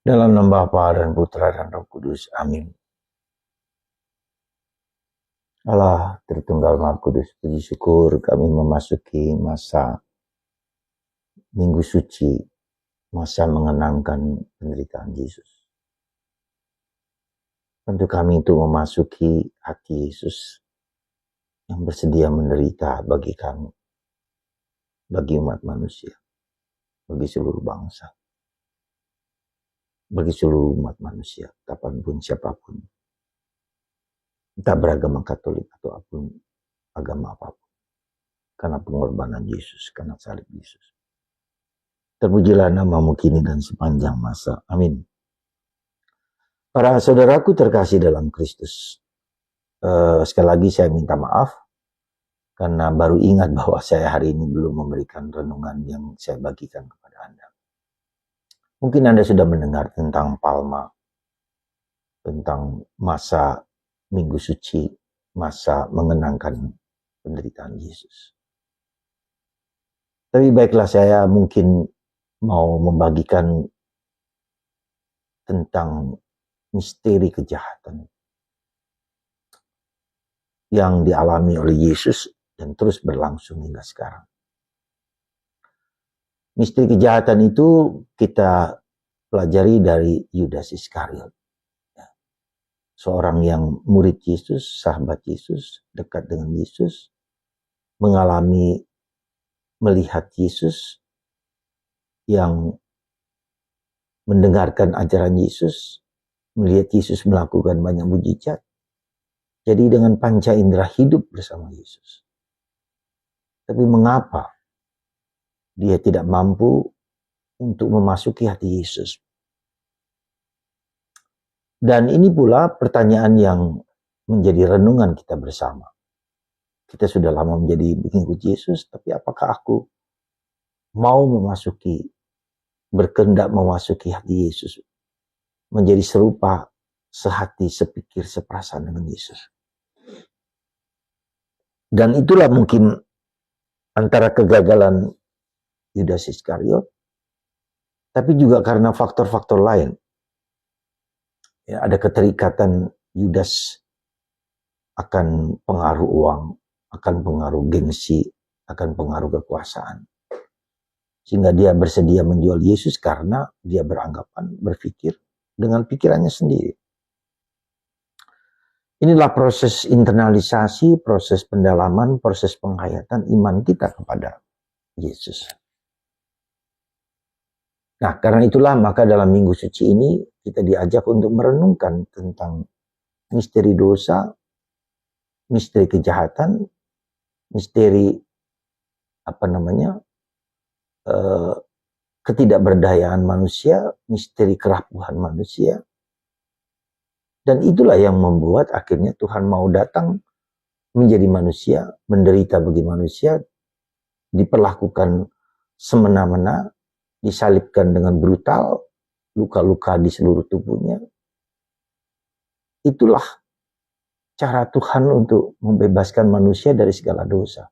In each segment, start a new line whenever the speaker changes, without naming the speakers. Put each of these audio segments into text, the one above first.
Dalam nama Bapa dan Putra dan Roh Kudus. Amin. Allah Tritunggal Maha Kudus, puji syukur kami memasuki masa Minggu Suci, masa mengenangkan penderitaan Yesus. Tentu kami itu memasuki hati Yesus yang bersedia menderita bagi kami, bagi umat manusia, bagi seluruh bangsa, bagi seluruh umat manusia, kapanpun siapapun. Entah beragama Katolik atau agama apapun. Karena pengorbanan Yesus, karena salib Yesus. Terpujilah namamu kini dan sepanjang masa. Amin. Para saudaraku terkasih dalam Kristus. Sekali lagi saya minta maaf. Karena baru ingat bahwa saya hari ini belum memberikan renungan yang saya bagikan kepada Anda. Mungkin Anda sudah mendengar tentang Palma. Tentang masa Minggu Suci. Masa mengenangkan penderitaan Yesus. Tapi baiklah, saya mungkin mau membagikan tentang misteri kejahatan yang dialami oleh Yesus dan terus berlangsung hingga sekarang. Misteri kejahatan itu kita pelajari dari Yudas Iskariot. Seorang yang murid Yesus, sahabat Yesus, dekat dengan Yesus, melihat Yesus, yang mendengarkan ajaran Yesus, melihat Yesus melakukan banyak mujizat. Jadi dengan panca indera hidup bersama Yesus. Tapi mengapa dia tidak mampu untuk memasuki hati Yesus? Dan ini pula pertanyaan yang menjadi renungan kita bersama. Kita sudah lama menjadi pengikut Yesus, tapi apakah aku mau berkehendak memasuki hati Yesus, menjadi serupa, sehati, sepikir, seperasaan dengan Yesus? Dan itulah mungkin antara kegagalan Yudas Iskariot, tapi juga karena faktor-faktor lain. Ya, ada keterikatan Yudas akan pengaruh uang, akan pengaruh gengsi, akan pengaruh kekuasaan. Sehingga dia bersedia menjual Yesus karena dia berpikir dengan pikirannya sendiri. Inilah proses internalisasi, proses pendalaman, proses penghayatan iman kita kepada Yesus. Nah, karena itulah maka dalam Minggu Suci ini kita diajak untuk merenungkan tentang misteri dosa, misteri kejahatan, misteri ketidakberdayaan manusia, misteri kerapuhan manusia. Dan itulah yang membuat akhirnya Tuhan mau datang menjadi manusia, menderita bagi manusia, diperlakukan semena-mena, disalibkan dengan brutal, luka-luka di seluruh tubuhnya. Itulah cara Tuhan untuk membebaskan manusia dari segala dosa.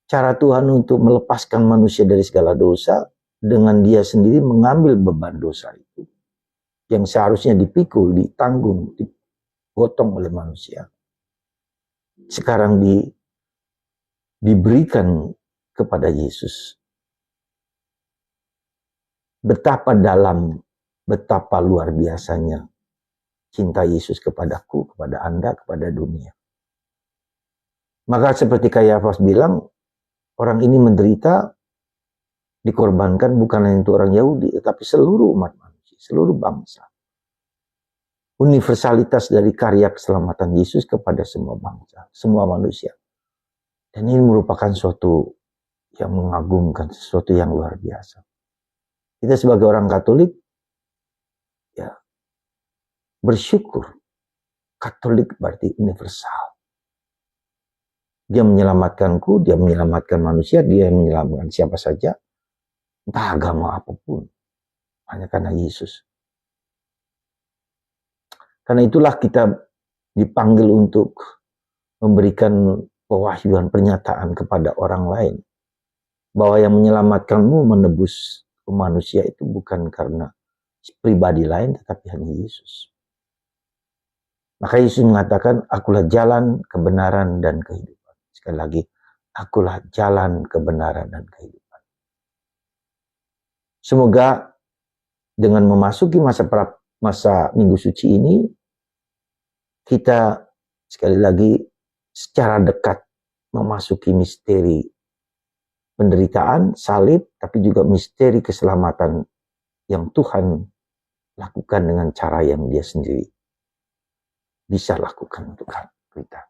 Cara Tuhan untuk melepaskan manusia dari segala dosa dengan dia sendiri mengambil beban dosa itu. Yang seharusnya dipikul, ditanggung, dipotong oleh manusia. Sekarang diberikan kepada Yesus. Betapa dalam, betapa luar biasanya cinta Yesus kepadaku, kepada Anda, kepada dunia. Maka seperti Kayafas bilang, orang ini menderita, dikorbankan bukan hanya untuk orang Yahudi, tetapi seluruh umat manusia, seluruh bangsa. Universalitas dari karya keselamatan Yesus kepada semua bangsa, semua manusia. Dan ini merupakan sesuatu yang mengagumkan, sesuatu yang luar biasa. Kita sebagai orang Katolik, ya, bersyukur. Katolik berarti universal. Dia menyelamatkanku, dia menyelamatkan manusia, dia menyelamatkan siapa saja, entah agama apapun, hanya karena Yesus. Karena itulah kita dipanggil untuk memberikan pewahyuan, pernyataan kepada orang lain, bahwa yang menyelamatkanmu, menebus manusia itu bukan karena pribadi lain, tetapi hanya Yesus. Maka Yesus mengatakan, akulah jalan, kebenaran, dan kehidupan. Sekali lagi, akulah jalan, kebenaran, dan kehidupan. Semoga dengan memasuki masa Minggu Suci ini, kita sekali lagi secara dekat memasuki misteri penderitaan, salib, tapi juga misteri keselamatan yang Tuhan lakukan dengan cara yang Dia sendiri bisa lakukan untuk kita.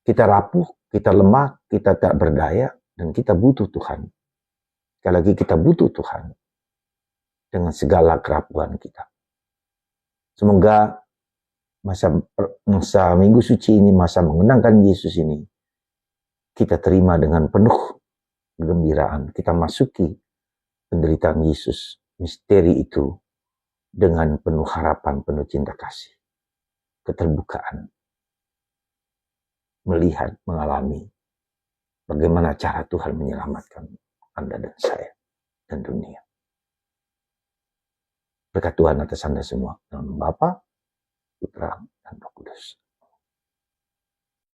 Kita rapuh, kita lemah, kita tak berdaya, dan kita butuh Tuhan. Sekali lagi kita butuh Tuhan dengan segala kerapuhan kita. Semoga masa Minggu Suci ini, masa mengenangkan Yesus ini, kita terima dengan penuh kegembiraan. Kita masuki penderitaan Yesus, misteri itu, dengan penuh harapan, penuh cinta kasih, keterbukaan, melihat, mengalami bagaimana cara Tuhan menyelamatkan Anda dan saya dan dunia. Berkat Tuhan atas Anda semua. Dalam Bapa, Putra, dan Roh Kudus.